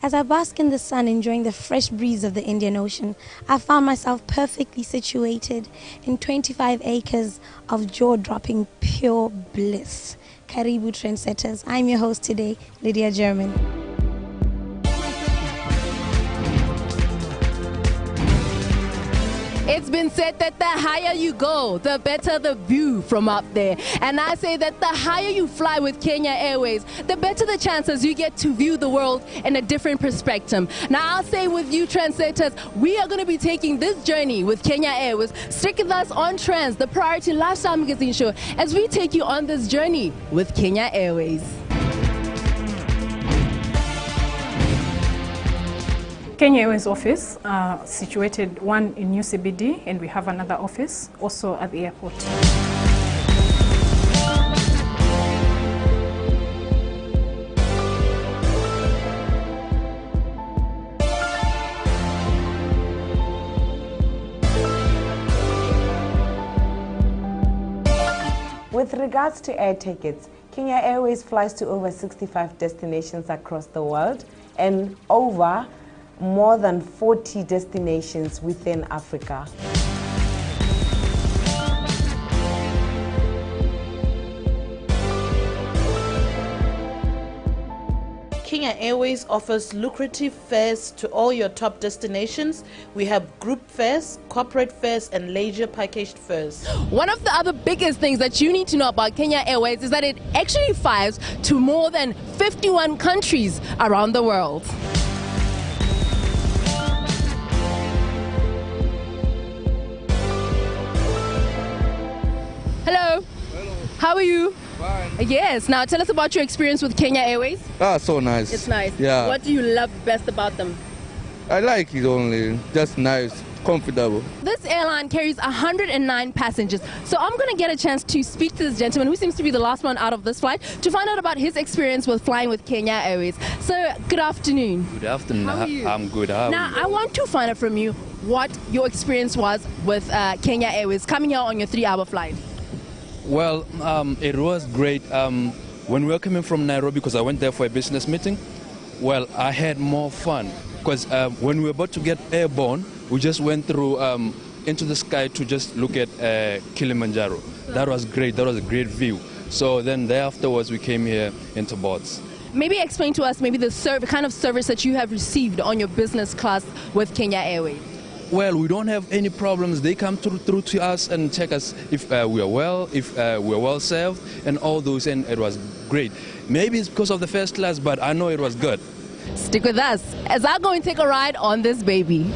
As I bask in the sun enjoying the fresh breeze of the Indian Ocean, I found myself perfectly situated in 25 acres of jaw-dropping pure bliss. Karibu Trendsetters. I'm your host today, Lydia German. It's been said that the higher you go, the better the view from up there. And I say that the higher you fly with Kenya Airways, the better the chances you get to view the world in a different perspective. Now I'll say with you Trendsetters, we are going to be taking this journey with Kenya Airways. Stick with us on Trends, the Priority Lifestyle Magazine show, as we take you on this journey with Kenya Airways. Kenya Airways office situated one in New CBD, and we have another office also at the airport. With regards to air tickets, Kenya Airways flies to over 65 destinations across the world and over more than 40 destinations within Africa. Kenya Airways offers lucrative fares to all your top destinations. We have group fares, corporate fares, and leisure packaged fares. One of the other biggest things that you need to know about Kenya Airways is that it actually flies to more than 51 countries around the world. Hello. Hello. How are you? Fine. Yes. Now tell us about your experience with Kenya Airways. So nice. It's nice. Yeah. What do you love best about them? I like it only. Just nice, comfortable. This airline carries 109 passengers. So I'm going to get a chance to speak to this gentleman who seems to be the last one out of this flight to find out about his experience with flying with Kenya Airways. So good afternoon. Good afternoon. How are you? I'm good. How Now are you? I want to find out from you what your experience was with Kenya Airways coming here on your 3-hour flight. Well, it was great. When we were coming from Nairobi, because I went there for a business meeting, well, I had more fun. Because when we were about to get airborne, we just went through into the sky to just look at Kilimanjaro. That was great. That was a great view. So then there afterwards, we came here into boats. Maybe explain to us maybe the kind of service that you have received on your business class with Kenya Airways. Well, we don't have any problems. They come through to us and check us if we are well, if we are well served, and all those, and it was great. Maybe it's because of the first class, but I know it was good. Stick with us as I go and take a ride on this baby.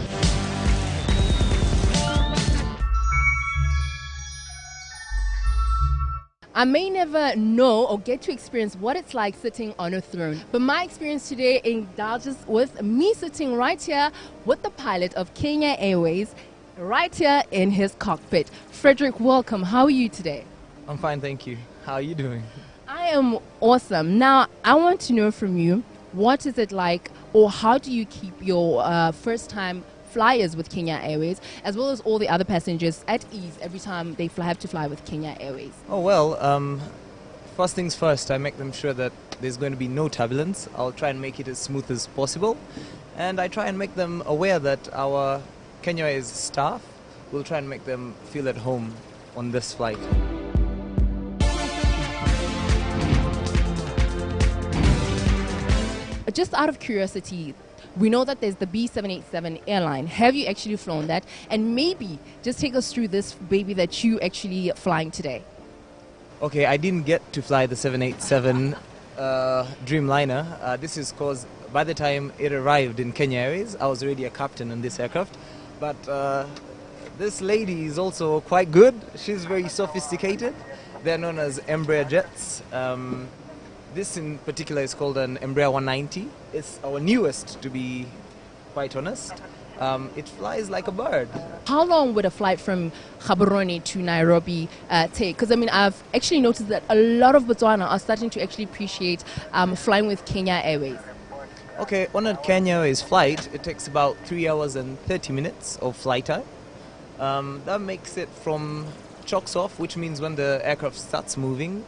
I may never know or get to experience what it's like sitting on a throne, but my experience today indulges with me sitting right here with the pilot of Kenya Airways, right here in his cockpit. Frederick, welcome. How are you today? I'm fine, thank you. How are you doing? I am awesome. Now, I want to know from you, what is it like, or how do you keep your first-time flyers with Kenya Airways, as well as all the other passengers, at ease every time they have to fly with Kenya Airways? Oh, well, first things first, I make them sure that there's going to be no turbulence. I'll try and make it as smooth as possible. And I try and make them aware that our Kenya Airways staff will try and make them feel at home on this flight. Just out of curiosity, we know that there's the B787 airline. Have you actually flown that? And maybe just take us through this baby that you actually flying today. Okay, I didn't get to fly the 787 Dreamliner. This is because by the time it arrived in Kenya Airways, I was already a captain on this aircraft. But this lady is also quite good. She's very sophisticated. They're known as Embraer jets. This in particular is called an Embraer 190. It's our newest, to be quite honest. It flies like a bird. How long would a flight from Gaborone to Nairobi take? Because I mean, I've actually noticed that a lot of Botswana are starting to actually appreciate flying with Kenya Airways. Okay, on a Kenya Airways flight, it takes about 3 hours and 30 minutes of flight time. That makes it from chocks off, which means when the aircraft starts moving,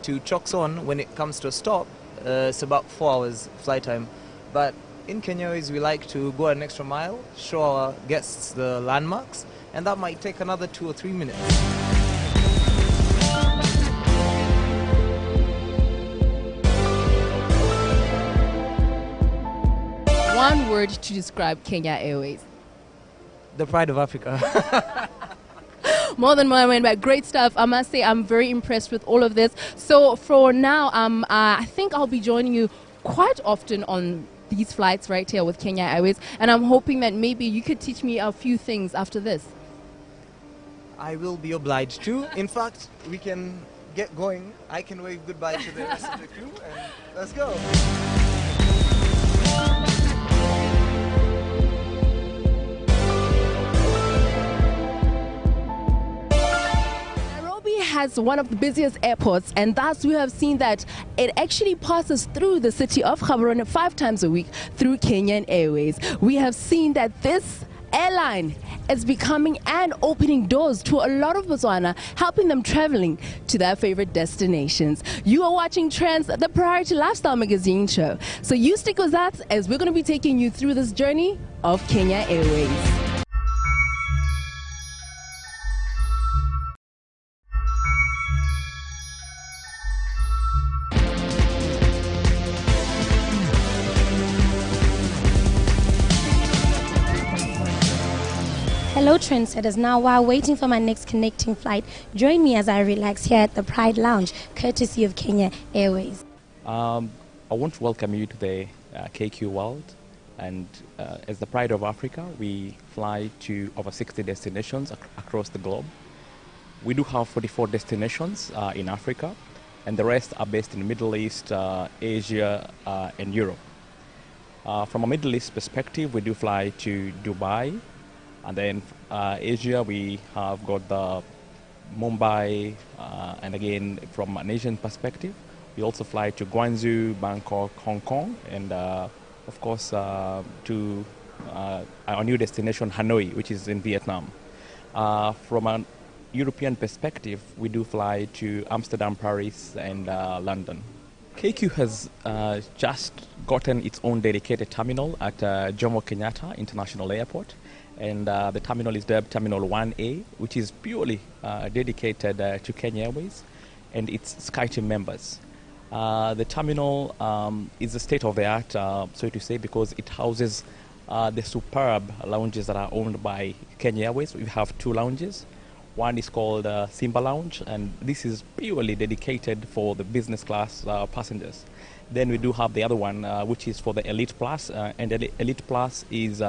to chocks on when it comes to a stop. It's about 4 hours flight time. But in Kenya Airways we like to go an extra mile, show our guests the landmarks, and that might take another 2 or 3 minutes. One word to describe Kenya Airways. The pride of Africa. More than one word, but great stuff. I must say I'm very impressed with all of this. So for now, I think I'll be joining you quite often on these flights right here with Kenya Airways, and I'm hoping that maybe you could teach me a few things after this. I will be obliged to. In fact, we can get going. I can wave goodbye to the rest of the crew, and let's go. Has one of the busiest airports, and thus we have seen that it actually passes through the city of Gaborone 5 times a week through Kenyan Airways. We have seen that this airline is becoming and opening doors to a lot of Botswana, helping them traveling to their favorite destinations. You are watching Trends, the Priority Lifestyle Magazine show. So you stick with us as we're going to be taking you through this journey of Kenya Airways. Hello trendsetters, now while waiting for my next connecting flight, join me as I relax here at the Pride Lounge, courtesy of Kenya Airways. I want to welcome you to the KQ world, and as the Pride of Africa, we fly to over 60 destinations across the globe. We do have 44 destinations in Africa, and the rest are based in the Middle East, Asia, and Europe. From a Middle East perspective, we do fly to Dubai. And then Asia, we have got the Mumbai, and again, from an Asian perspective, we also fly to Guangzhou, Bangkok, Hong Kong, and of course to our new destination, Hanoi, which is in Vietnam. From a European perspective, we do fly to Amsterdam, Paris, and London. KQ has just gotten its own dedicated terminal at Jomo Kenyatta International Airport. And the terminal is dubbed Terminal 1A, which is purely dedicated to Kenya Airways and its SkyTeam members. The terminal is a state-of-the-art, so to say, because it houses the superb lounges that are owned by Kenya Airways. We have 2 lounges. One is called Simba Lounge, and this is purely dedicated for the business class passengers. Then we do have the other one, which is for the Elite Plus, and the Elite Plus is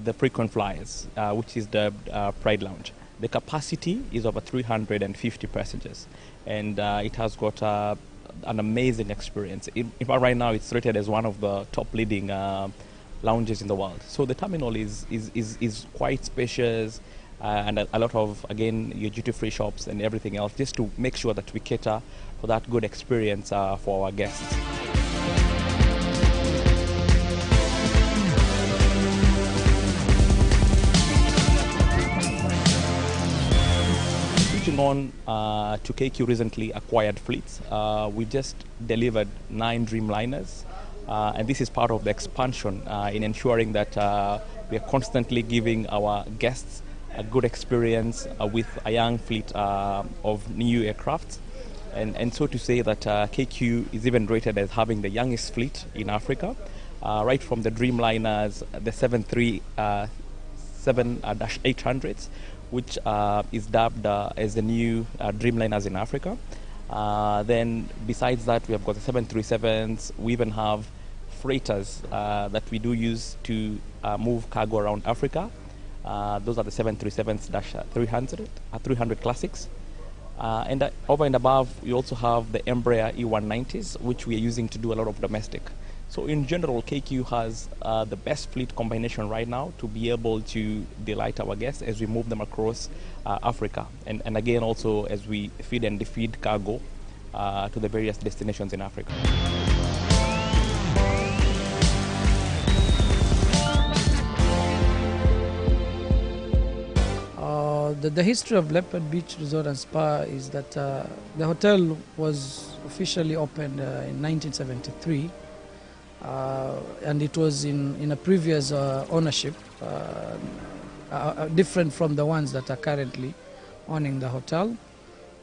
the frequent flyers, which is the Pride Lounge. The capacity is over 350 passengers, and it has got an amazing experience. In fact, right now it's rated as one of the top leading lounges in the world. So the terminal is quite spacious, and a lot of, again, your duty-free shops and everything else, just to make sure that we cater for that good experience for our guests. On to KQ recently acquired fleets. We just delivered 9 Dreamliners, and this is part of the expansion in ensuring that we are constantly giving our guests a good experience with a young fleet of new aircrafts. And so to say that KQ is even rated as having the youngest fleet in Africa, right from the Dreamliners, the 737-800s, which is dubbed as the new Dreamliners in Africa. Then besides that, we have got the 737s. We even have freighters that we do use to move cargo around Africa. Those are the 737-300 classics. And over and above, we also have the Embraer E190s, which we are using to do a lot of domestic. So in general, KQ has the best fleet combination right now to be able to delight our guests as we move them across Africa. And again, also as we feed and defeed cargo to the various destinations in Africa. The history of Leopard Beach Resort and Spa is that the hotel was officially opened in 1973. and it was in a previous ownership, different from the ones that are currently owning the hotel.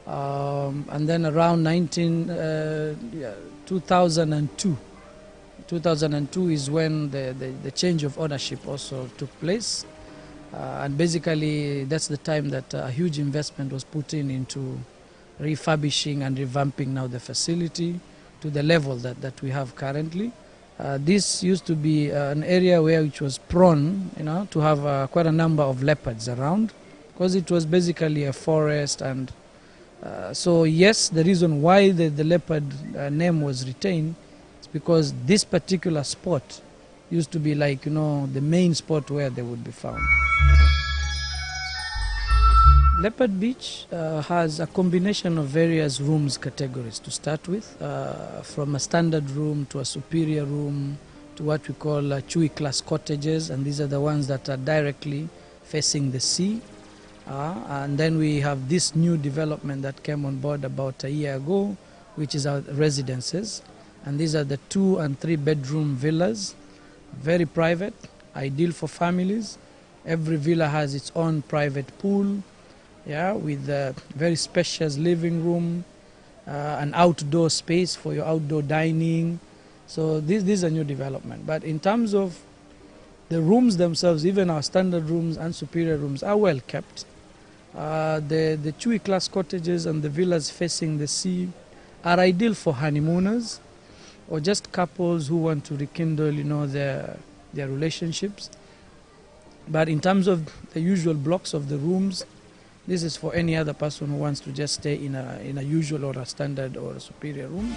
And then around 2002 is when the change of ownership also took place. And basically that's the time that a huge investment was put into refurbishing and revamping now the facility to the level that we have currently. This used to be an area which was prone, to have quite a number of leopards around, because it was basically a forest. And so yes, the reason why the leopard name was retained is because this particular spot used to be like, the main spot where they would be found. Leopard Beach has a combination of various rooms categories to start with, from a standard room to a superior room to what we call Chui class cottages, and these are the ones that are directly facing the sea. And then we have this new development that came on board about a year ago, which is our residences. And these are the 2 and 3 bedroom villas, very private, ideal for families. Every villa has its own private pool, with a very spacious living room, an outdoor space for your outdoor dining. So this is a new development. But in terms of the rooms themselves, even our standard rooms and superior rooms are well kept. The Chui class cottages and the villas facing the sea are ideal for honeymooners or just couples who want to rekindle, their relationships. But in terms of the usual blocks of the rooms, this is for any other person who wants to just stay in a usual or a standard or a superior room.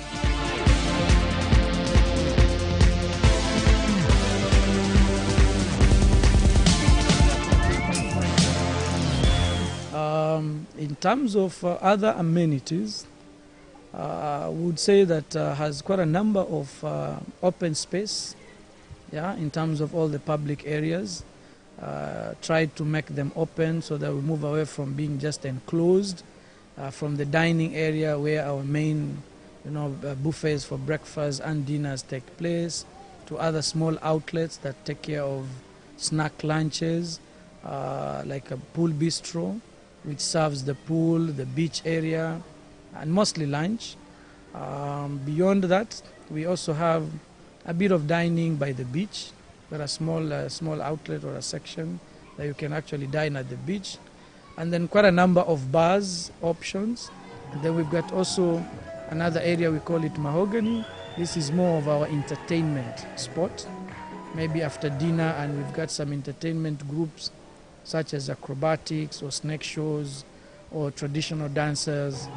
In terms of other amenities, I would say that has quite a number of open space, in terms of all the public areas. Tried to make them open so that we move away from being just enclosed, from the dining area where our main buffets for breakfast and dinners take place, to other small outlets that take care of snack lunches, like a pool bistro, which serves the pool, the beach area, and mostly lunch. Beyond that, we also have a bit of dining by the beach. There are small outlet or a section that you can actually dine at the beach. And then quite a number of bars options. And then we've got also another area, we call it Mahogany. This is more of our entertainment spot, maybe after dinner, and we've got some entertainment groups such as acrobatics or snake shows or traditional dancers.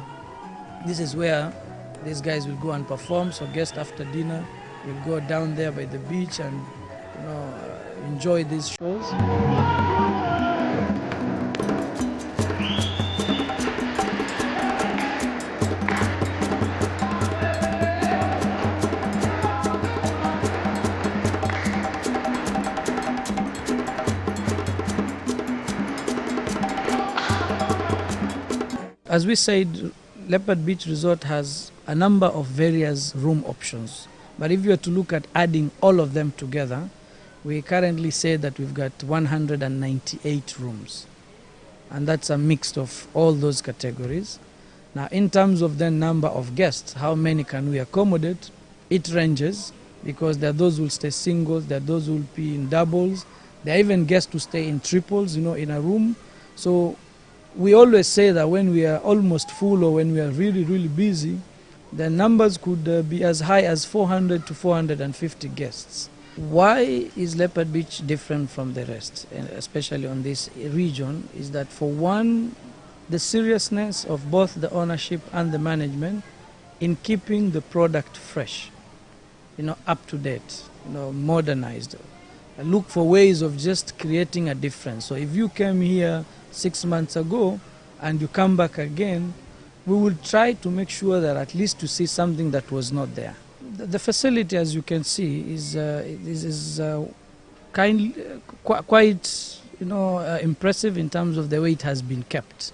This is where these guys will go and perform. So guests after dinner will go down there by the beach and enjoy these shows. As we said, Leopard Beach Resort has a number of various room options. But if you were to look at adding all of them together, we currently say that we've got 198 rooms. And that's a mix of all those categories. Now, in terms of the number of guests, how many can we accommodate? It ranges, because there are those who will stay singles, there are those who will be in doubles, there are even guests who stay in triples, in a room. So we always say that when we are almost full or when we are really, really busy, the numbers could be as high as 400 to 450 guests. Why is Leopard Beach different from the rest, especially on this region, is that for one, the seriousness of both the ownership and the management in keeping the product fresh, up to date, modernized. Look for ways of just creating a difference. So if you came here 6 months ago and you come back again, we will try to make sure that at least to see something that was not there. The facility, as you can see, is quite impressive in terms of the way it has been kept.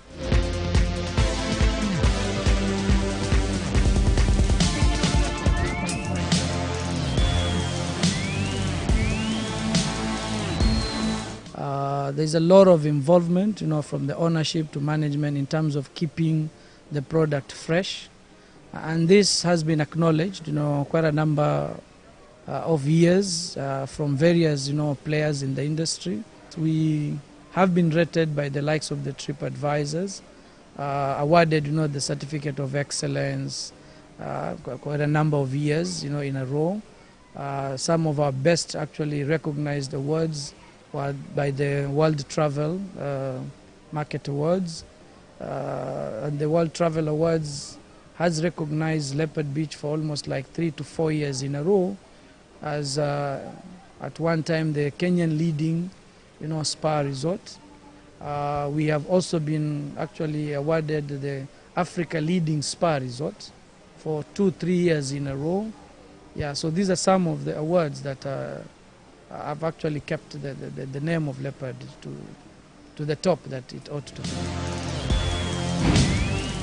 There's a lot of involvement, from the ownership to management in terms of keeping the product fresh. And this has been acknowledged, quite a number of years from various, players in the industry. We have been rated by the likes of the Trip Advisors, awarded, the Certificate of Excellence quite a number of years, in a row. Some of our best actually recognized awards were by the World Travel Market Awards. And the World Travel Awards has recognized Leopard Beach for almost like 3 to 4 years in a row as at one time the Kenyan leading, spa resort. We have also been actually awarded the Africa leading spa resort for 2-3 years in a row. Yeah, so these are some of the awards that have actually kept the name of Leopard to the top that it ought to be.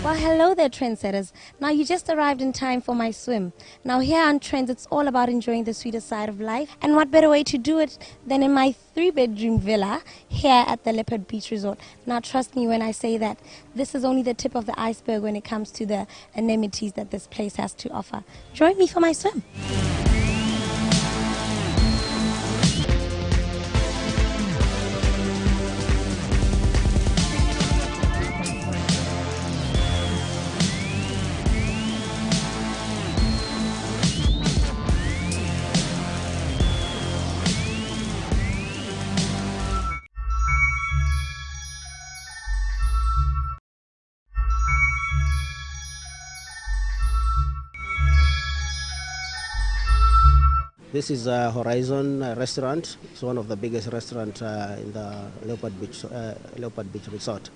Well, hello there, trendsetters. Now, you just arrived in time for my swim. Now, here on Trends, it's all about enjoying the sweeter side of life. And what better way to do it than in my 3-bedroom villa here at the Leopard Beach Resort. Now, trust me when I say that this is only the tip of the iceberg when it comes to the amenities that this place has to offer. Join me for my swim. This is Horizon restaurant. It's one of the biggest restaurants in the Leopard Beach Resort.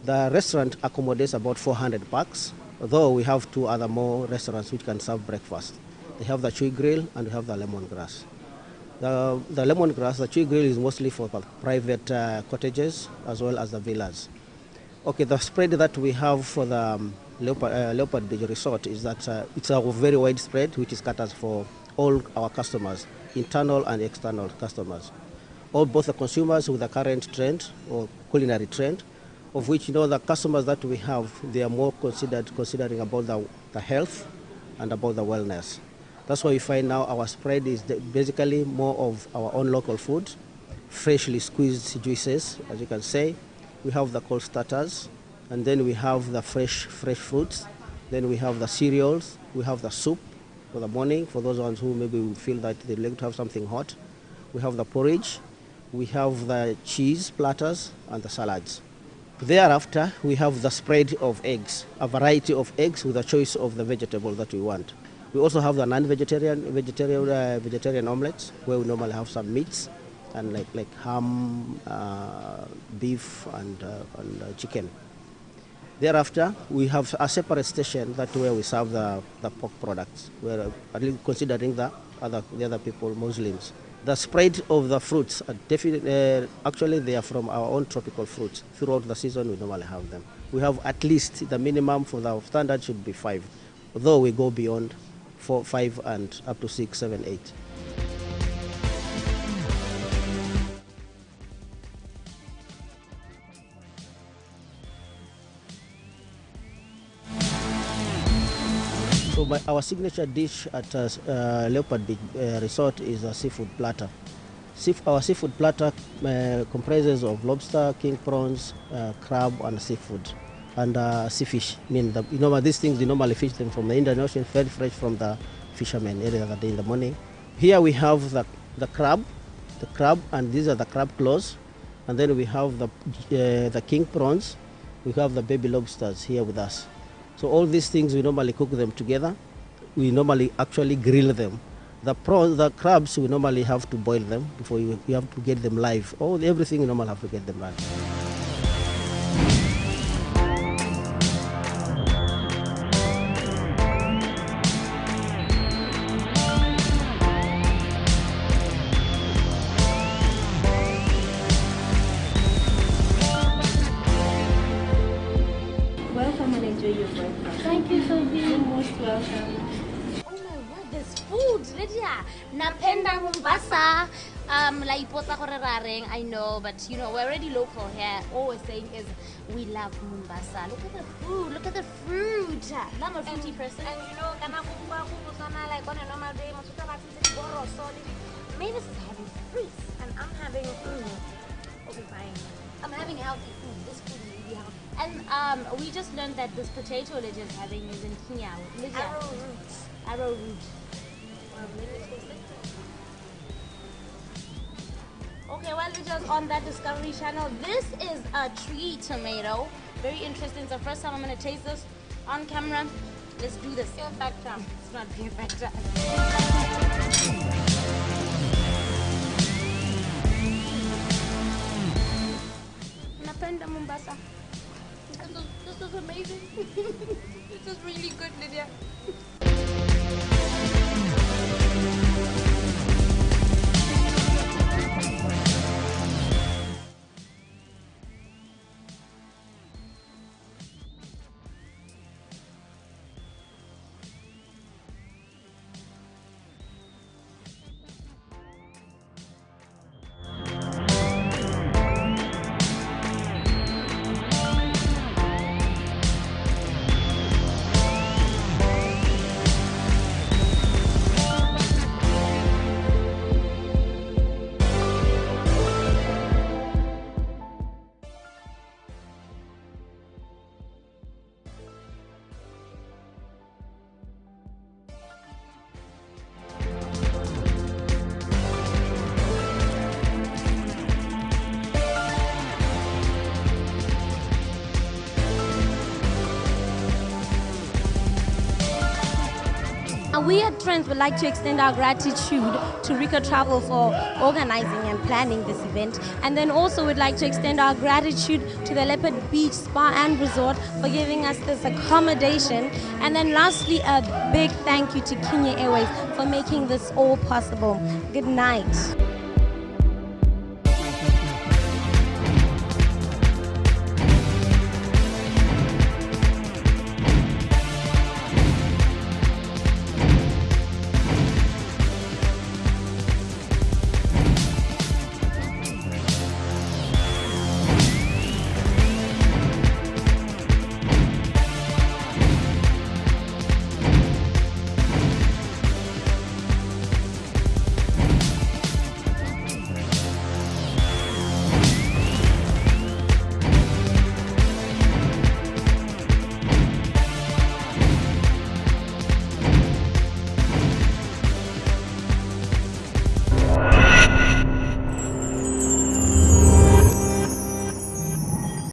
The restaurant accommodates about 400 packs, though we have 2 other more restaurants which can serve breakfast. They have the Chui Grill and we have the Lemongrass. The Lemongrass, the Chui Grill is mostly for private cottages as well as the villas. Okay, the spread that we have for the Leopard Beach Resort is that it's a very wide spread which is caters for all our customers, internal and external customers. Both the consumers with the current trend or culinary trend, of which the customers that we have, they are more considering about the health and about the wellness. That's why you find now our spread is basically more of our own local food, freshly squeezed juices, as you can say. We have the cold starters, and then we have the fresh fruits. Then we have the cereals, we have the soup for the morning, for those ones who maybe feel that they'd like to have something hot. We have the porridge, we have the cheese platters and the salads. Thereafter, we have the spread of eggs, a variety of eggs with a choice of the vegetable that we want. We also have the vegetarian omelets, where we normally have some meats, and like ham, beef, and chicken. Thereafter, we have a separate station where we serve the pork products, where at least considering the other people, Muslims. The spread of the fruits are definitely, actually they are from our own tropical fruits. Throughout the season, we normally have them. We have at least the minimum for the standard should be 5, although we go beyond 4, 5, and up to 6, 7, 8. So our signature dish at Leopard Beach Resort is a seafood platter. Our seafood platter comprises of lobster, king prawns, crab, and seafood, and sea fish. These things, you normally fish them from the Indian Ocean, very fresh from the fishermen every other day in the morning. Here we have the crab, and these are the crab claws, and then we have the king prawns. We have the baby lobsters here with us. So all these things, we normally cook them together. We normally actually grill them. The crabs, we normally have to boil them before you have to get them live. Everything, you normally have to get them live. Welcome and enjoy your breakfast. Thank you, Sophie. You're most welcome. Oh my word, there's food, Lydia. Napenda Mombasa. I know, but you know, we're already local here. All we're saying is we love Mombasa. Look at the food, look at the fruit. I'm a fruity person. And you know, like on a normal day, Mavis is having fruits, and I'm having okay, fine. I'm having healthy food. This food is really healthy. And we just learned that this potato Lydia is having is in Kenya. Arrowroot. Arrowroot. Okay, well, Lydia's on that Discovery Channel. This is a tree tomato. Very interesting. It's the first time I'm going to taste this on camera. Let's do this. Fear factor. It's not fear factor. Napenda Mombasa. This is amazing. This is really good, Lydia. We at Trends would like to extend our gratitude to Rico Travel for organizing and planning this event. And then also we'd like to extend our gratitude to the Leopard Beach Spa and Resort for giving us this accommodation. And then lastly, a big thank you to Kenya Airways for making this all possible. Good night.